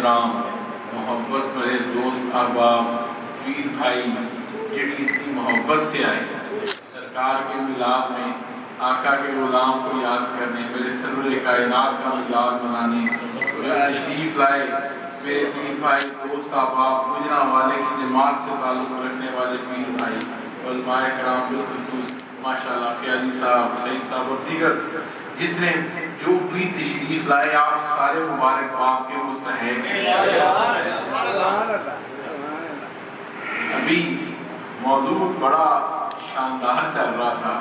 احترام محبت بڑے دوست احباب پیر بھائی جڑی اتنی محبت سے آئے سرکار کے ملاد میں آقا کے غلام کو یاد کرنے میرے سرور کائنات کا ملاد منانے تشریف لائے میرے پیر بھائی دوست احباب گجرا والے کی جماعت سے تعلق رکھنے والے پیر بھائی علماء کرام بالخصوص ماشاءاللہ قیادی صاحب حسین صاحب اور دیگر جتنے جو بھی تشریف لائے آپ سارے مبارک باپ کے مستحق ابھی موضوع بڑا شاندار چل رہا تھا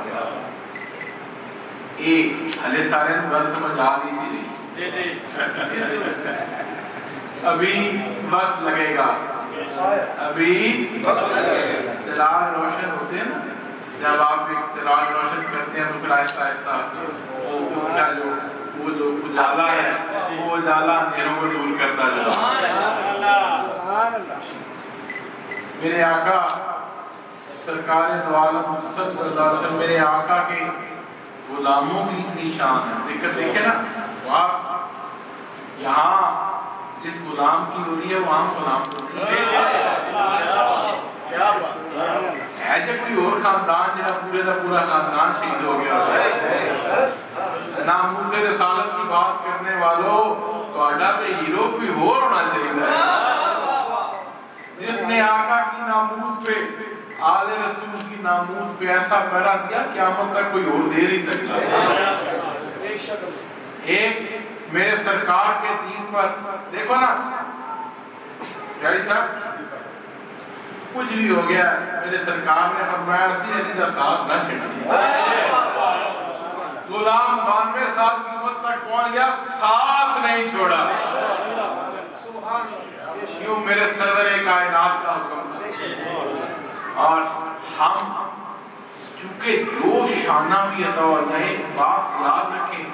ایک ہلے سارے بس سمجھ آ نہیں سی رہی ابھی وقت لگے گا ابھی چراغ روشن ہوتے ہیں نا جب آپ ایک چراغ روشن کرتے ہیں تو پھر آہستہ آہستہ وہ اس کا جو اجالا ہے وہ اجالا اندھیروں کو دور کرتا جاتا میرے آقا سرکار دو عالم صلی اللہ علیہ وسلم میرے آقا کے غلاموں کی اتنی شان ہے دیکھیں نا آپ یہاں جس غلام کی ہو رہی ہے وہ عام غلام ہے جب کوئی اور خاندان جنہا پورے دا پورا خاندان شہید ہو گیا ناموس رسالت کی بات کرنے والوں تو اڈا پہ ہیرو کوئی اور ہونا چاہیے جس نے آقا کی ناموس پہ آل رسول کی ناموس پہ ایسا پہرا دیا قیامت تک کوئی اور دے نہیں سکتا ایک میرے سرکار کے دین پر دیکھو نا جائی صاحب کچھ بھی ہو گیا میرے سرکار نے فرمایا اسی علی کا ساتھ نہ چھڑنا غلام 92 سال کی عمر تک پہنچ گیا ساتھ نہیں چھوڑا یوں میرے سرور کائنات کا حکم اور ہم چونکہ جو شانہ بھی عطا نہیں بات یاد رکھیں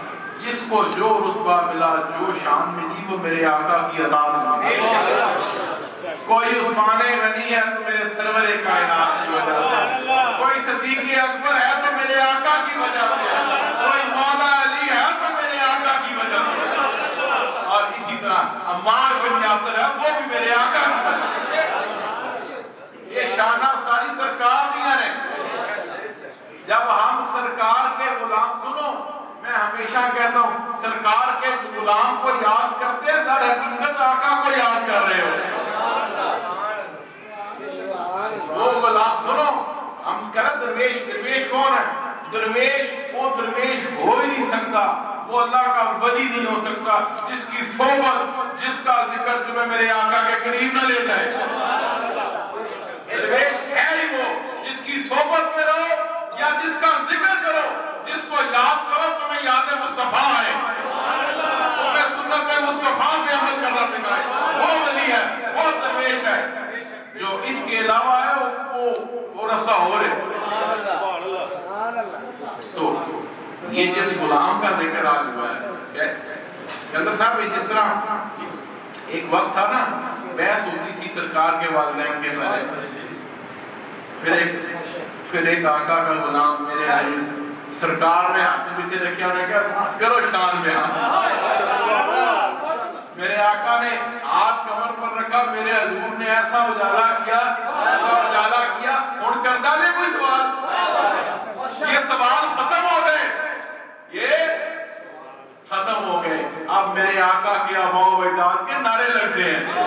جس کو جو رتبہ ملا جو شان ملی وہ میرے آقا کی عطا سے ملی کوئی عثمان غنی ہے تو میرے سرور کائنات کی وجہ سے کوئی صدیق اکبر ہے تو میرے آقا کی وجہ سے کوئی مولا علی ہے تو میرے آقا کی وجہ سے اور اسی طرح عمار بن یاسر ہے وہ بھی میرے آقا کی وجہ سے یہ شانہ ساری سرکار دیا ہے جب ہم سرکار کے غلام سنو میں ہمیشہ کہتا ہوں سرکار کے غلام کو یاد کرتے ہیں در حقیقت آقا کو یاد کر رہے ہو وہ غلام سنو ہم کہتے درویش درویش کون ہے درویش وہ درویش ہو ہی نہیں سکتا وہ اللہ کا ولی نہیں ہو سکتا جس کی صحبت جس کا ذکر تمہیں میرے آقا کے قریب نہ لے جائے درویش ہے ہی وہ جس کی صحبت میں رہو یا جس کا ذکر کرو جس کو یاد کرو تمہیں یاد مصطفیٰ ہے تمہیں سنت مصطفیٰ پہ عمل کرنا سکھائے وہ ولی ہے وہ درویش ہے جو اس کے علاوہ ہے وہ رستہ ہو رہے تو یہ جس غلام کا ذکر آج ہوا ہے جنرل صاحب جس طرح ایک وقت تھا نا بحث ہوتی تھی سرکار کے والدین کے بارے پھر ایک آقا کا غلام میرے آئی سرکار نے ہاتھ سے پیچھے رکھا انہوں نے کہا کرو شان میں میرے آقا نے ہاتھ کمر پر رکھا میرے حضور نے ایسا اجالا کیا اڑ کر ڈالے کوئی سوال یہ سوال ختم ہو گئے یہ ختم ہو گئے اب میرے آقا کے آباء و اجداد کے نعرے لگتے ہیں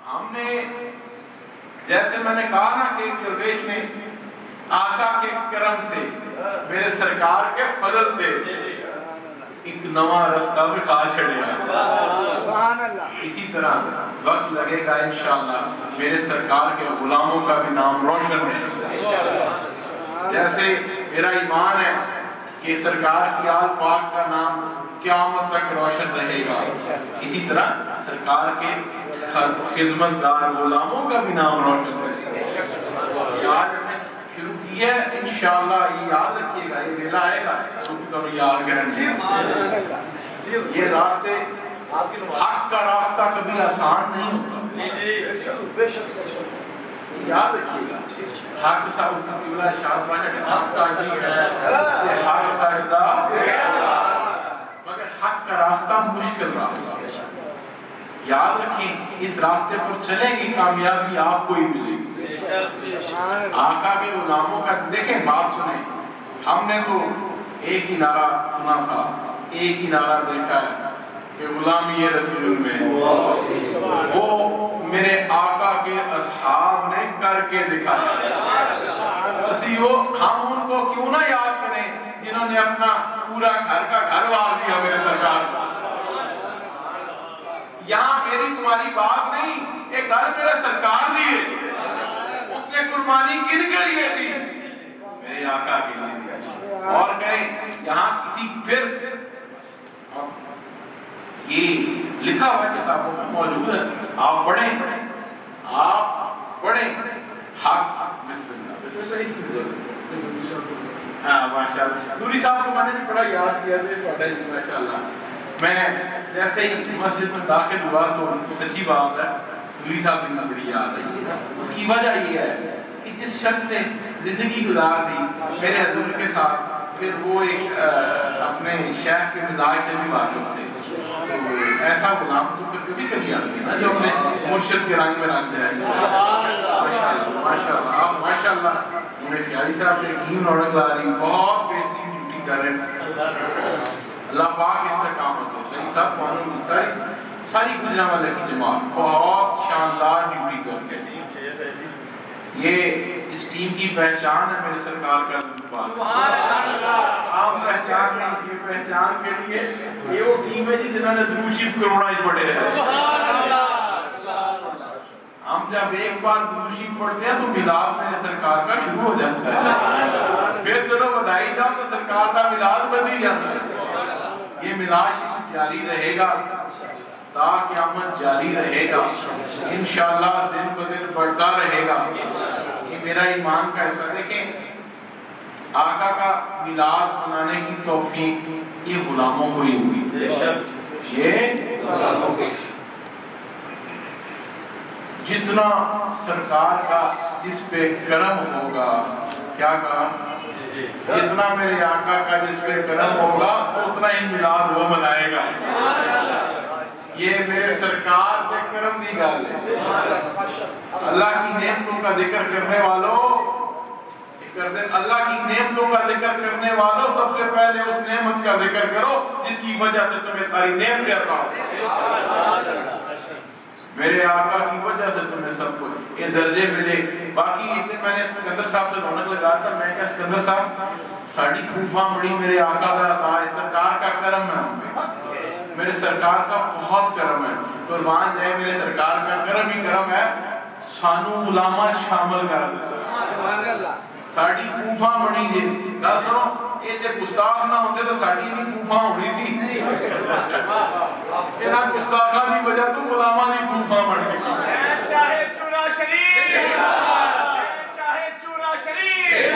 ہم نے جیسے میں نے کہا نا کہ ایک درویش نے آقا کے کرم سے میرے سرکار کے فضل سے ایک نواں رستہ بھی خواہ چھڑیا اسی طرح وقت لگے گا انشاءاللہ میرے سرکار کے غلاموں کا بھی نام روشن ہے جیسے میرا ایمان ہے کہ سرکار کی آل پاک کا نام قیامت تک روشن رہے گا اسی طرح سرکار کے خدمتگار غلاموں کا بھی نام روشن رہے گا آج ہم نے شروع کی ہے انشاءاللہ یہ یاد رکھیے گا یہ ویلا آئے گا تو یاد کریں یہ راستے حق کا راستہ کبھی آسان نہیں ہوتا یاد رکھیے گا حق صاحب قبلہ شاد باشا کہ حق ساجی ہے حق ساجدہ مگر حق کا راستہ مشکل راستہ. یاد رکھیں اس راستے پر چلیں گے کامیابی آپ کو ہی ملے گی. آقا کے غلاموں کا دیکھیں بات سنیں. ہم نے تو ایک ہی نعرہ سنا تھا, ایک ہی نعرہ دیکھا ہے کہ غلامی رسول میں, وہ میرے آقا کے اصحاب نے کر کے دکھایا. اسی وہ ہم ان کو کیوں نہ یاد کریں جنہوں نے اپنا پورا گھر کا گھر وار دیا میرے سرکار کو. یہاں میری تمہاری بات نہیں, ایک گھر میرے سرکار دیے, اس نے قربانی کن کے لیے دی؟ میرے آقا کے لیے دی. اور کہیں یہاں کسی پھر یہ لکھا ہوا کتابوں میں موجود ہے, آپ پڑھیں, آپ پڑھیں حق. بسم اللہ. ہاں ماشاءاللہ نوری صاحب کو میں نے بڑا یاد کیا تھا ماشاءاللہ. میں جیسے ہی مسجد میں داخل ہوا تو سچی بات ہے نوری صاحب کی بڑی یاد آئی. اس کی وجہ یہ ہے کہ جس شخص نے زندگی گزار دی میرے حضور کے ساتھ, پھر وہ ایک اپنے شیخ کے مزاج سے بھی واقف تھے. ایسا غلام تو پھر کبھی کبھی آتی ہے نا جو اپنے مرشد کے رنگ میں رنگ جائے. ماشاءاللہ آپ ماشاءاللہ میرے خیالی صاحب سے یقین اور رضا رہی بہت بہترین ڈیوٹی کر رہے ہیں. اللہ پاک استقامت ہو. صحیح صاحب قانون ساری گجرانوالہ کی جماعت بہت شاندار ڈیوٹی کرتے ہیں. یہ اس ٹیم کی پہچان ہے میرے سرکار کا عام پہچان نہیں, یہ پہچان کے لیے یہ وہ ٹیم ہے جنہوں نے درود شریف کروڑا ہی پڑھے ہیں. ہم جب ایک بار درود شریف پڑھتے ہیں تو میلاد میرے سرکار کا شروع ہو جاتا ہے, پھر چلو بدائی جاؤ تو سرکار کا میلاد بن ہی جاتا ہے. یہ میلاد شریف جاری رہے گا تا قیامت جاری رہے گا انشاءاللہ, دن بدن بڑھتا رہے گا. یہ میرا ایمان کا حصہ. دیکھیں آقا کا میلاد منانے کی توفیق یہ غلاموں کو ہی ہوئی. یہ جتنا سرکار کا جس پہ کرم ہوگا, کیا کہا, جتنا میرے آقا کا جس پہ کرم ہوگا اتنا ہی میلاد وہ منائے گا. یہ میرے سرکار کے کرم دی گل ہے. اللہ کی نعمتوں کا ذکر کرنے والوں, اللہ کی نعمتوں کا ذکر کرنے والوں سب سے پہلے اس نعمت کا ذکر کرو جس کی وجہ سے تمہیں ساری نعمتیں عطا ہوں. میرے آقا کی وجہ سے تمہیں سب کچھ یہ درجے ملے. باقی ایک دن میں نے اسکندر صاحب سے رونق لگا تھا, میں کہا اسکندر صاحب ساڑی پھوپھا بڑی میرے آقا کا عطا ہے, سرکار کا کرم ہے ہم پہ, میرے سرکار کا بہت کرم ہے. قربان جائے میرے سرکار کا کرم ہی کرم ہے, سانو غلامہ شامل کر دے. ساڑی پھوپھا بڑی جے گل سنو, یہ جب گستاخ نہ ہوتے تو ساڑی نہیں پھوپھا ہونی سی. انہاں گستاخاں دی وجہ تو غلاماں دی پھوپھا بن گئی. شاہ چورا شریف, شاہ چورا شریف,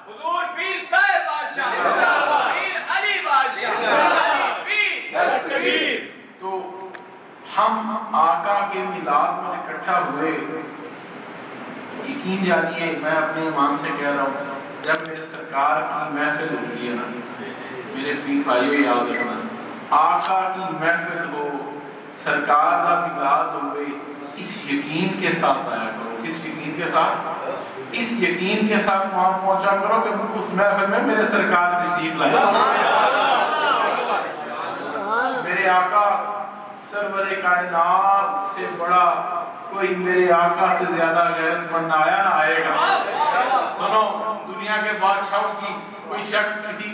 حضور پیر طاہر بادشاہ, پیر علی بادشاہ, پیر. تو ہم آقا کے میلاد میں اکٹھا ہوئے. یقین جانیے میں اپنے ایمان سے کہہ رہا ہوں, جب میرے سرکار کی محفل ہوتی ہے نا, میرے پیر بھائیوں یاد رکھنا, آقا کی محفل ہو, سرکار کا میلاد ہوئے, اس یقین کے ساتھ آیا کرو. کس یقین کے ساتھ؟ اس یقین کے ساتھ وہاں پہنچا کرو کہ اس محفل میں میرے سرکار تشریف لائے. میرے آقا سرور کائنات سے بڑا کوئی میرے آقا سے زیادہ غیرت مند آیا نہ آئے گا. سنو, دنیا کے بادشاہوں کی کوئی شخص کسی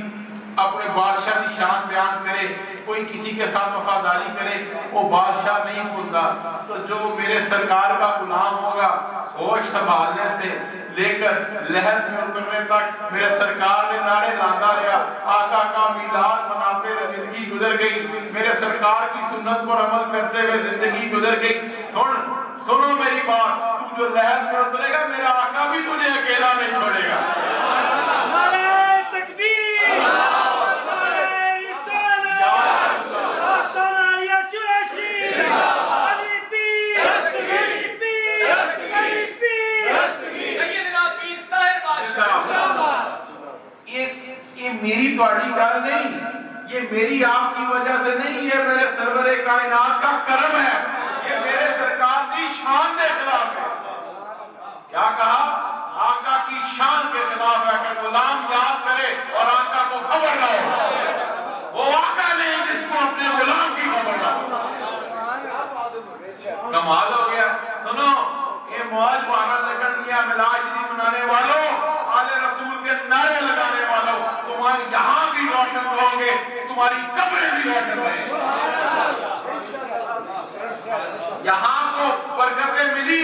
اپنے بادشاہ کی شان بیان کرے, کوئی کسی کے ساتھ وفاداری کرے, وہ بادشاہ نہیں بولتا. تو جو میرے سرکار کا غلام ہوگا, ہوش سنبھالنے سے لے کر لحد میں اترنے تک میرے سرکار نے نعرے لاتا رہا, آقا کا میلاد مناتے ہوئے زندگی گزر گئی, میرے سرکار کی سنت پر عمل کرتے ہوئے زندگی گزر گئی. سنو میری بات, تو جو لحد میں اترے گا میرا آقا بھی تجھے اکیلا نہیں چھوڑے گا. نعرہ تکبیر, نعرہ رسالت, علی پیر, علی پیر, علی پیر. یہی آپ کی وجہ سے نہیں، یہ میرے سرور کائنات کا کرم ہے، یہ میرے سرکار کی شان کے خلاف ہے۔ کیا کہا؟ آقا کی شان کے خلاف ہے کہ غلام یاد کرے اور آقا کو خبر نہ ہو۔ وہ آقا نہیں جس کو اپنے غلام کی خبر نہ ہو۔ کمال ہو گیا۔ سنو، یہ موج بہانا لگن گیا، ملاد شریف منانے والوں، آل رسول کے نعرے لگانے والوں، تمہاری یہاں بھی روشن رہو گے، تمہاری قبریں بھی روشن رہیں گی۔ یہاں کو برکتیں ملی،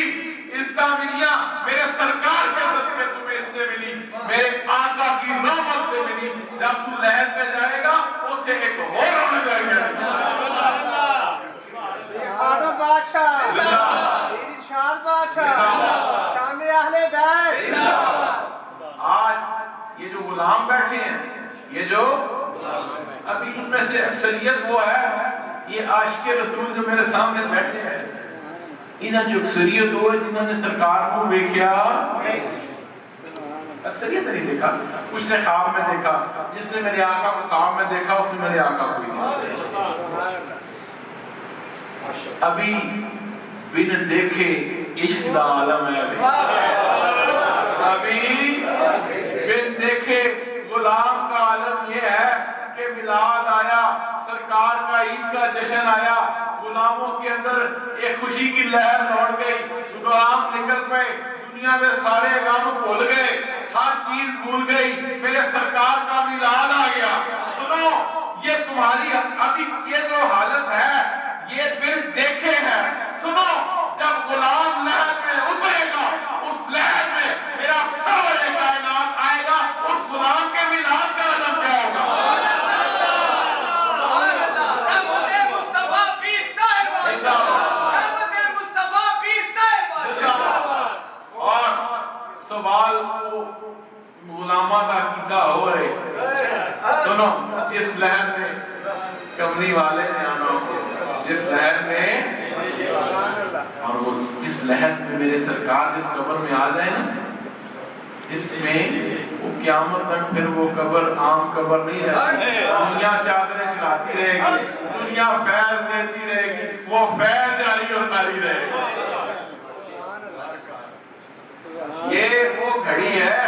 اس کا ملیاں میرے سرکار کے صدقے تمہیں اس سے ملی، میرے آقا کی رحمت سے ملی۔ جب تو لہر پہ جائے گا اسے ایک اور رونق آئے گا۔ آدم بادشاہ، ارشاد بادشاہ، شان اہل بیت۔ آج یہ جو غلام بیٹھے ہیں، یہ جو ابھی ان میں سے اکثریت وہ ہے، یہ عاشق رسول جو میرے سامنے بیٹھے ہیں، انہاں جو اکثریت وہ ہے جنہوں نے سرکار کو دیکھا، اکثریت نہیں دیکھا، کچھ نے خواب میں دیکھا، جس نے میرے آقا کو خواب میں دیکھا اس نے میرے آقا کو دیکھا۔ ابھی بن دیکھے عشق دا عالم ہے، ابھی بن دیکھے غلام کا عالم یہ ہے کہ میلاد آیا، سرکار کا عید کا جشن آیا، غلاموں کے اندر ایک خوشی کی لہر دوڑ گئی، غلام نکل پئے، دنیا میں سارے غم بھول گئے، ہر چیز بھول گئی، میرے سرکار کا میلاد آ گیا۔ سنو، یہ تمہاری ابھی یہ جو حالت ہے یہ بن دیکھے ہے۔ سنو، جب غلام لہر میں اترے گا، اس لہر میں میرا سرور کائنات آئے گا، اس غلام کے میلاد کا عالم کیا ہوگا؟ اور سوال کو غلامہ کا عقیدہ ہو رہے۔ سنو، جس لہر میں کمری والے نے آنا، جس لہر میں، اور وہ جس لہر میں میرے سرکار جس قبر میں آ جائے نا، جس میں وہ قیامت تک پھر وہ قبر عام قبر نہیں رہے، دنیا چادریں چلاتی رہے گی، دنیا فیض دیتی رہے گی، وہ فیض جاری و ساری رہے گی۔ یہ وہ گھڑی ہے۔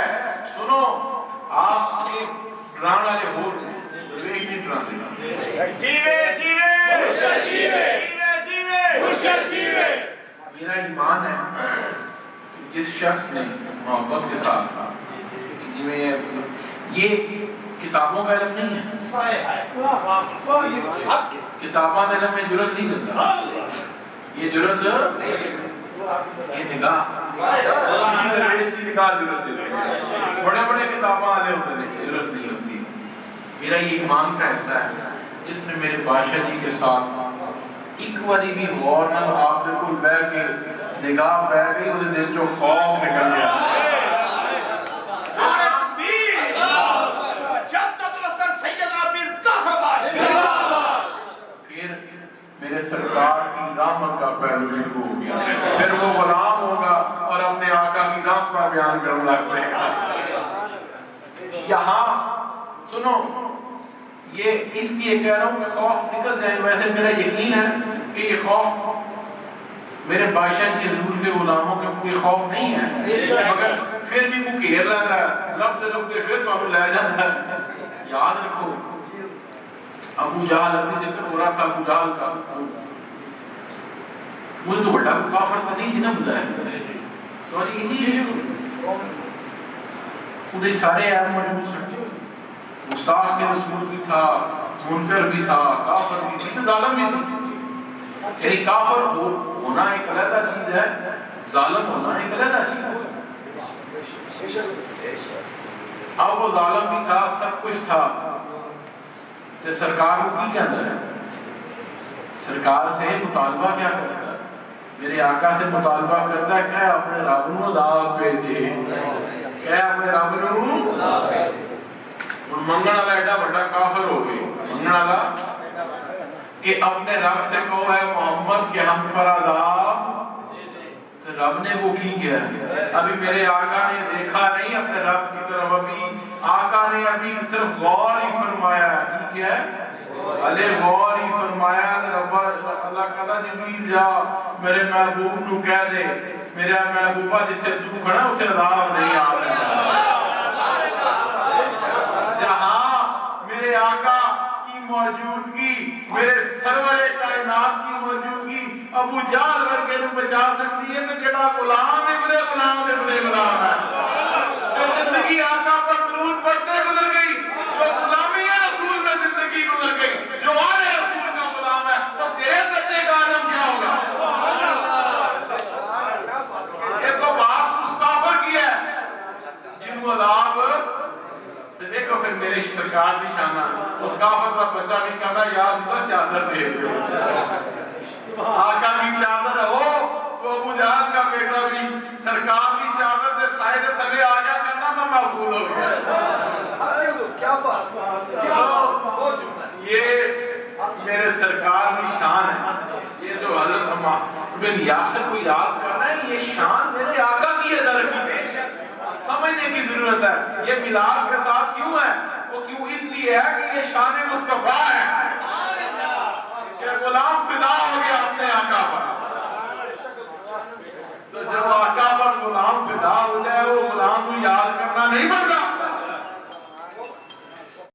سنو، آپ کے ڈرانا جو ہو رہے ہیں، ایک نہیں ڈرانے جیوے جیوے میرا ایمان ہے جس شخص نے محبت کے ساتھ کہا، یہ کتابوں کا علم نہیں ہے، کتابوں کا علم میں جرت نہیں ملتا، یہ جرت، یہ نگاہ، درویش کی نگاہ جرت دیتے ہیں، بڑے بڑے کتابوں والے ہوتے ہیں، جرت نہیں ہوتی۔ میرا یہ ایمان کا حصہ ہے جس نے میرے بادشاہ جی کے ساتھ ایک باری بھی غور نہ، آپ بالکل بہ کے نگاہ بہ گئی، اسے دل جو خوف نکل گیا۔ پھر میرے سرکار کی رحمت کا پہلو شروع ہو گیا، پھر وہ غلام ہوگا اور اپنے آقا کی رحمت کا بیان کرنے لگ پڑے گا۔ یہاں سنو، یہ اس لیے کہہ رہا ہوں کہ خوف نکل جائے، ویسے میرا یقین ہے کہ یہ خوف میرے بادشاہ کے حضور کے غلاموں کے کوئی خوف نہیں ہے، مگر پھر بھی وہ گھیر لیتا ہے، لبتے لبتے پھر تو ہمیں لے جاتا ہے۔ یاد رکھو، ابو جہل اپنی ذکر ہو رہا تھا، ابو جہل کا، مجھے تو بڑا کافر تو نہیں سی نا بتایا، تو یہ نہیں خود سارے ایب موجود سے، مستاق کے رسول بھی تھا، منکر بھی تھا، کافر بھی تھی، ظالم بھی تھی۔ یعنی کافر ہونا ایک علیحدہ چیز ہے، ظالم ہونا ایک علیحدہ چیز ہے۔ اب وہ ظالم بھی تھا، سب کچھ تھا، تو سرکار کو کی کہتا ہے؟ سرکار سے مطالبہ کیا کرتا ہے؟ میرے آقا سے مطالبہ کرتا ہے کہ اپنے رب نو دعوت بھیجے، کہ اپنے رب نو منگن والا ایڈا بڑا کافر ہو گئی، منگن والا کہ اپنے رب سے کہو اے محمد کہ ہم پر عذاب، تو رب نے وہ کی کیا؟ ابھی میرے آقا نے دیکھا نہیں اپنے رب کی طرف، ابھی آقا نے ابھی صرف غور ہی فرمایا ہے، کی کیا ہے؟ علیہ غور ہی فرمایا اللہ کہتا جبریل جا میرے محبوب کو کہہ دے میرا محبوبہ جسے تو کھڑا اسے عذاب نہیں آ رہا جہاں میرے آقا کی موجودگی میرے سرور کائنات کی موجودگی ابو جہل ورگے نوں بچا سکتی ہے تو جڑا غلام غلام ہے جو زندگی آقا پر درود پڑھتے گزر گئی جو غلامی رسول میں زندگی گزر گئی جو آل رسول کا غلام ہے تو تیرے سچے کا عالم کیا ہوگا یہ تو بات اس کافر کی ہے جن کو عذاب دیکھو پھر میرے سرکار دی شانہ اس کافر کا بچہ بھی کہتا یا اللہ چادر بھیج دو آقا کی چادر ہو تو ابو جہل کا بیٹا بھی سرکار کی چادر دے سائے دے تھلے آ گیا کہنا میں محفوظ ہو گیا کیا بات یہ میرے سرکار کی شان ہے یہ جو حضرت عمار بن یاسر کو یاد کرنا ہے یہ شان میرے آقا کی ہے درکی سمجھنے کی ضرورت ہے یہ ملاد کے ساتھ کیوں ہے وہ کیوں اس لیے ہے کہ یہ شان مصطفیٰ ہے کہ غلام فدا ہو گیا اپنے آقا پر تو جب آقا پر غلام فدا ہو جائے وہ غلام کو یاد کرنا نہیں بنتا